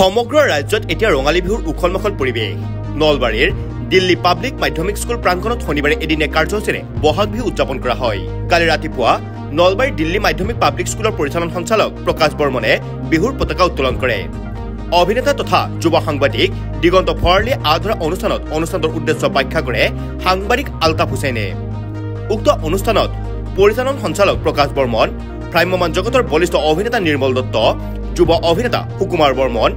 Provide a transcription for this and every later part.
সমগ্ৰ ৰাজ্যত এতিয়া ৰঙালী বিহুৰ উখল-মাখল পৰিৱেশ। নলবাৰীৰ দিল্লী পাব্লিক মাধ্যমিক স্কুল প্ৰাংগণত শনিবাৰে এদিনীয়া কাৰ্যসূচীৰে বহাগ বিহু উদযাপন কৰা হয়। কালি ৰাতিপুৱা নলবাৰীৰ দিল্লী মাধ্যমিক পাব্লিক স্কুলৰ পৰিচালন সঞ্চালক প্ৰকাশ বৰ্মনে বিহুৰ পতাকা উত্তোলন কৰে। অভিনেতা তথা যুৱ সাংবাদিক দিগন্ত ভৰালীয়ে আধৰা অনুষ্ঠানটোৰ উদ্দেশ্য ব্যাখ্যা কৰে সাংবাদিক আলতাফ হুছেইনে। উক্ত অনুষ্ঠানত পৰিচালন সঞ্চালক প্ৰকাশ বৰ্মন, ভ্ৰাম্যমান জগতৰ বলিষ্ঠ অভিনেতা নিৰ্মল দত্ত, যুৱ অভিনেতা সুকুমাৰ বৰ্মন,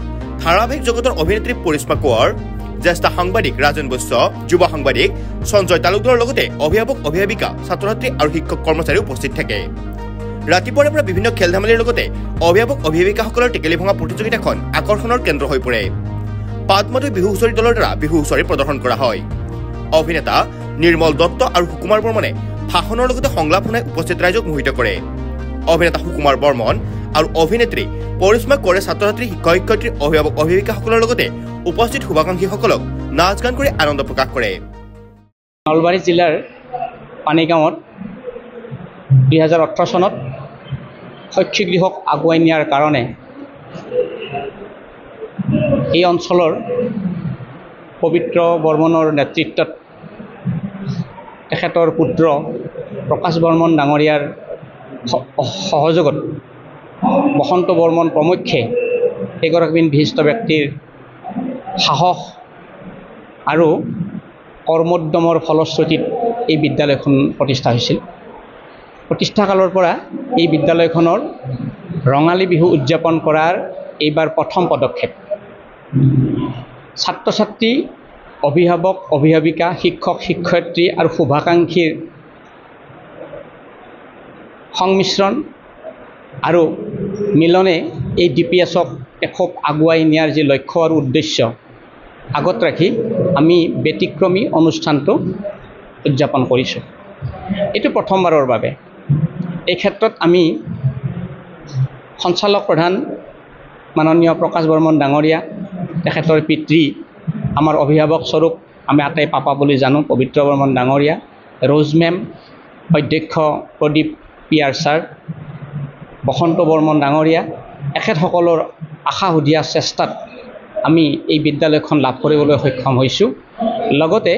ধাৰাবাহিক জগতৰ অভিনেত্ৰী পৰিস্মা কোঁৱৰ, জ্যেষ্ঠ সাংবাদিক ৰাজেন বৈশ্য, যুৱ সাংবাদিক সঞ্জয় তালুকদাৰৰ লগতে অভিভাৱক অভিভাৱিকা ছাত্ৰ-ছাত্ৰী আৰু শিক্ষক কৰ্মচাৰী উপস্থিত থাকে। ৰাতিপুৱাৰে পৰা বিভিন্ন খেল ধেমালিৰ লগতে অভিভাৱক অভিভাৱিকাসকলৰ টেকেলি ভঙা প্ৰতিযোগিতাখন আকৰ্ষণৰ কেন্দ্ৰ হৈ পৰে। পাদমাদৈ বিহু হুঁচৰি দলৰ দ্বাৰা বিহু হুঁচৰি প্ৰদৰ্শন কৰা হয়। অভিনেতা নিৰ্মল দত্ত আৰু সুকুমাৰ বৰ্মনে ভাষণৰ লগতে সংলাপ শুনাই উপস্থিত ৰাইজক মোহিত কৰে। অভিনেতা সুকুমাৰ বৰ্মন আৰু অভিনেত্ৰী পৰিস্মা কোঁৱৰে ছাত্ৰ-ছাত্ৰী শিক্ষক-শিক্ষয়িত্ৰী অভিভাৱক অভিভাৱিকাসকলৰ লগতে উপস্থিত শুভাকাংক্ষীসকলক নাচ গান কৰি আনন্দ প্ৰকাশ কৰে। নলবাৰী জিলাৰ পানীগাঁৱত 2018 চনত শৈক্ষিক দিশক আগুৱাই নিয়াৰ কাৰণে এই অঞ্চলৰ পবিত্ৰ বৰ্মনৰ নেতৃত্বত তেখেতৰ পুত্ৰ প্ৰকাশ বৰ্মন ডাঙৰীয়াৰ সহযোগত বসন্ত বৰ্মন প্ৰমুখ্যে এগৰাকী বিশিষ্ট ব্যক্তিৰ সাহস আৰু কৰ্মোদ্যমৰ ফলশ্ৰুতিত এই বিদ্যালয়খন প্ৰতিষ্ঠা হৈছিল। প্ৰতিষ্ঠাকালৰ পৰা এই বিদ্যালয়খনৰ ৰঙালী বিহু উদযাপন কৰাৰ এইবাৰ প্ৰথম পদক্ষেপ। ছাত্ৰ-ছাত্ৰী, অভিভাৱক অভিভাৱিকা, শিক্ষক শিক্ষয়িত্ৰী আৰু শুভাকাংক্ষীৰ সংমিশ্ৰণ আৰু মিলনে এই DPSক এখোপ আগুৱাই নিয়াৰ যি লক্ষ্য আৰু উদ্দেশ্য আগত ৰাখি আমি ব্যতিক্ৰমী অনুষ্ঠানটো উদযাপন কৰিছোঁ। এইটো প্ৰথমবাৰৰ বাবে। এই ক্ষেত্ৰত আমি সঞ্চালক প্ৰধান মাননীয় প্ৰকাশ বৰ্মন ডাঙৰীয়া, তেখেতৰ পিতৃ, আমাৰ অভিভাৱক স্বৰূপ আমি আটাই পাপা বুলি জানো পবিত্ৰ বৰ্মন ডাঙৰীয়া, ৰ'জ মেম, অধ্যক্ষ প্ৰদীপ PR ছাৰ, বসন্ত বৰ্মন ডাঙৰীয়া, এখেতসকলৰ আশা সুধিয়া চেষ্টাত আমি এই বিদ্যালয়খন লাভ কৰিবলৈ সক্ষম হৈছোঁ। লগতে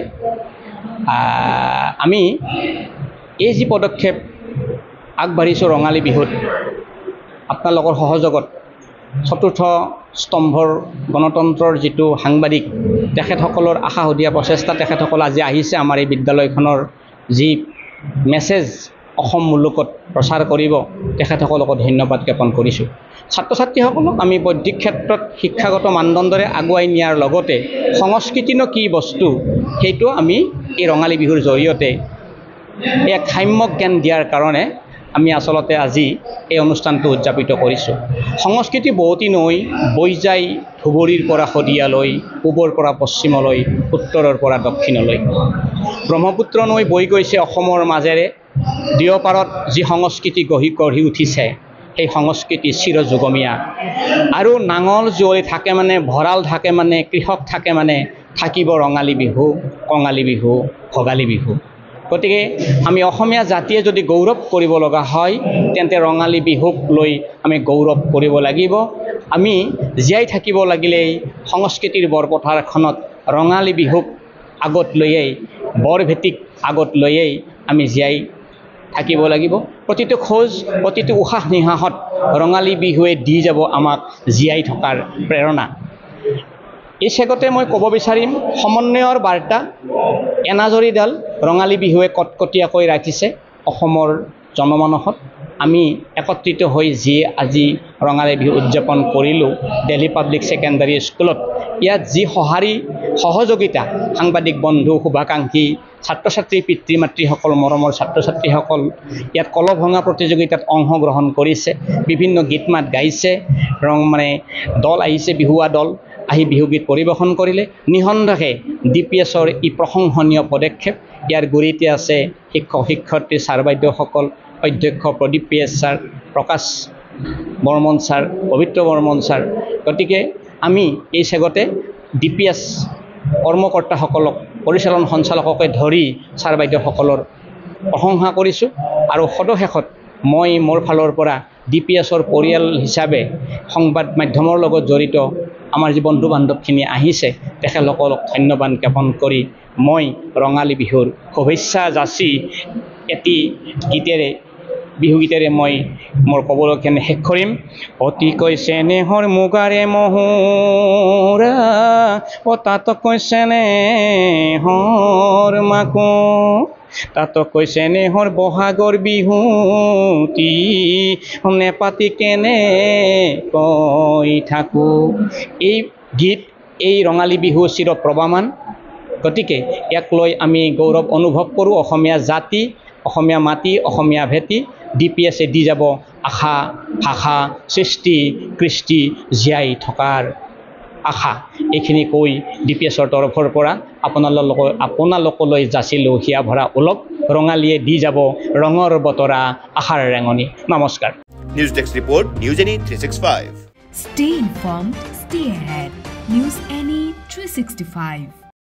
আমি এই যি পদক্ষেপ আগবাঢ়িছোঁ ৰঙালী বিহুত আপোনালোকৰ সহযোগত, চতুৰ্থ স্তম্ভৰ গণতন্ত্ৰৰ যিটো সাংবাদিক তেখেতসকলৰ আশা সুধিয়া প্ৰচেষ্টা, তেখেতসকল আজি আহিছে আমাৰ এই বিদ্যালয়খনৰ যি মেছেজ অসম মুলুকত প্ৰচাৰ কৰিব, তেখেতসকলক ধন্যবাদ জ্ঞাপন কৰিছোঁ। ছাত্ৰ ছাত্ৰীসকলক আমি বৌদ্ধিক ক্ষেত্ৰত শিক্ষাগত মানদণ্ডৰে আগুৱাই নিয়াৰ লগতে সংস্কৃতিনো কি বস্তু সেইটো আমি এই ৰঙালী বিহুৰ জৰিয়তে এক সাম্যক জ্ঞান দিয়াৰ কাৰণে আমি আচলতে আজি এই অনুষ্ঠানটো উদযাপিত কৰিছোঁ। সংস্কৃতি বহুতি নৈ বৈ যায় ধুবুৰীৰ পৰা শদিয়ালৈ, পূবৰ পৰা পশ্চিমলৈ, উত্তৰৰ পৰা দক্ষিণলৈ। ব্ৰহ্মপুত্ৰ নৈ বৈ গৈছে অসমৰ মাজেৰে, দিয়পাৰত যি সংস্কৃতি গঢ়ি উঠিছে সেই সংস্কৃতি চিৰযুগমীয়া। আৰু নাঙল যুঁৱলি থাকে মানে, ভঁৰাল থাকে মানে, কৃষক থাকে মানে থাকিব ৰঙালী বিহু, কঙালী বিহু, ভোগালী বিহু। গতিকে আমি অসমীয়া জাতিয়ে যদি গৌৰৱ কৰিব লগা হয় তেন্তে ৰঙালী বিহুক লৈ আমি গৌৰৱ কৰিব লাগিব। আমি জীয়াই থাকিব লাগিলেই সংস্কৃতিৰ বৰপথাৰখনত ৰঙালী বিহুক আগত লৈয়েই, বৰভেটিক আগত লৈয়েই আমি জীয়াই থাকিব লাগিব। প্ৰতিটো খোজ, প্ৰতিটো উশাহ নিশাহত ৰঙালী বিহুৱে দি যাব আমাক জীয়াই থকাৰ প্ৰেৰণা। এই চেগতে মই ক'ব বিচাৰিম সমন্বয়ৰ বাৰ্তা এনাজৰীডাল ৰঙালী বিহুৱে কটকটীয়াকৈ ৰাখিছে অসমৰ জনমানসত। আমি একত্ৰিত হৈ যি আজি ৰঙালী বিহু উদযাপন কৰিলোঁ দিল্লী পাব্লিক ছেকেণ্ডাৰী স্কুলত, ইয়াত যি সহযোগিতা সাংবাদিক বন্ধু, শুভাকাংক্ষী, ছাত্ৰ ছাত্ৰী, পিতৃ মাতৃসকল, মৰমৰ ছাত্ৰ ছাত্ৰীসকল ইয়াত কলহ ভঙা প্ৰতিযোগিতাত অংশগ্ৰহণ কৰিছে, বিভিন্ন গীত মাত গাইছে, দল আহিছে, বিহুৱা দল আহি বিহুগীত পৰিৱেশন কৰিলে। নিঃসন্দেহে DPSৰ ই প্ৰশংসনীয় পদক্ষেপ। ইয়াৰ গুৰিতে আছে শিক্ষক শিক্ষয়িত্ৰী ছাৰ বাইদেউসকল, অধ্যক্ষ প্ৰদীপ PS ছাৰ, প্ৰকাশ বৰ্মন ছাৰ, পবিত্ৰ বৰ্মন ছাৰ। গতিকে আমি এই চেগতে DPS কৰ্মকৰ্তাসকলক, পৰিচালন সঞ্চালককে ধৰি ছাৰ বাইদেউসকলৰ প্ৰশংসা কৰিছোঁ। আৰু সদশেষত মই মোৰ ফালৰ পৰা DPSৰ পৰিয়াল হিচাপে সংবাদ মাধ্যমৰ লগত জড়িত আমাৰ যি বন্ধু বান্ধৱখিনি আহিছে তেখেতলোকক ধন্যবাদ জ্ঞাপন কৰি মই ৰঙালী বিহুৰ শুভেচ্ছা যাচি এটি গীতেৰে বিহু গীতেৰে মই মোৰ ক'বলগীয়া শেষ কৰিম। অতিকৈ চেনেহৰ মুগাৰে মহুৰা তাতকৈ চেনেহৰ মাকো তাতকৈ চেনেহৰ বহাগৰ বিহুটি নেপাতি কেনে কৈ থাকো। এই গীত এই ৰঙালী বিহু চিৰ প্ৰৱামান। গতিকে ইয়াক লৈ আমি গৌৰৱ অনুভৱ কৰোঁ। অসমীয়া জাতি, অসমীয়া মাটি, অসমীয়া ভেটি DPSে দি যাব আশা, ভাষা, সৃষ্টি, কৃষ্টি জীয়াই থকাৰ আশা। এইখিনি কৈ DPSৰ তৰফৰ পৰা আপোনালোকলৈ যাচিলোঁ হিয়া ভৰা ওলগ। ৰঙালীয়ে দি যাব ৰঙৰ বতৰা আশাৰ ৰেঙনি। নমস্কাৰ। News desk report, news any 365। Stay informed, stay ahead. News Any 365.